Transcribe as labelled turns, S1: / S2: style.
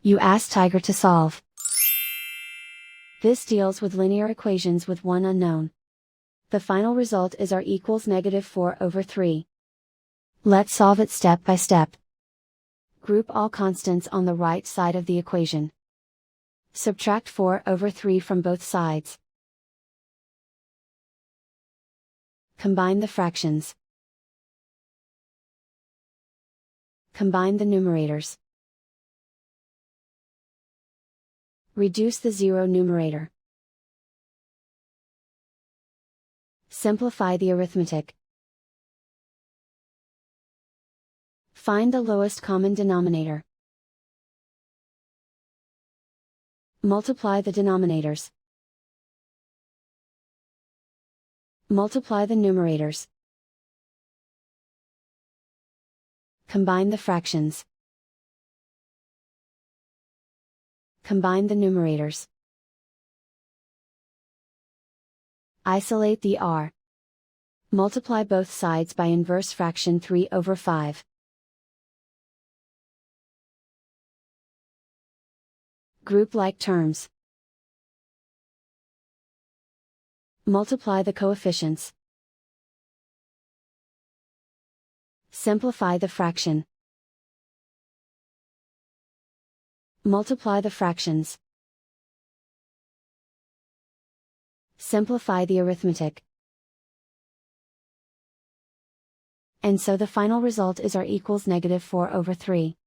S1: You ask Tiger to solve. This deals with linear equations with one unknown. The final result is r equals -4/3. Let's solve it step by step. Group all constants on the right side of the equation. Subtract 4/3 from both sides. Combine the fractions. Combine the numerators. Reduce the zero numerator. Simplify the arithmetic. Find the lowest common denominator. Multiply the denominators. Multiply the numerators. Combine the fractions. Combine the numerators. Isolate the r. Multiply both sides by inverse fraction 3/5. Group like terms. Multiply the coefficients. Simplify the fraction. Multiply the fractions. Simplify the arithmetic. And so the final result is r equals -4/3.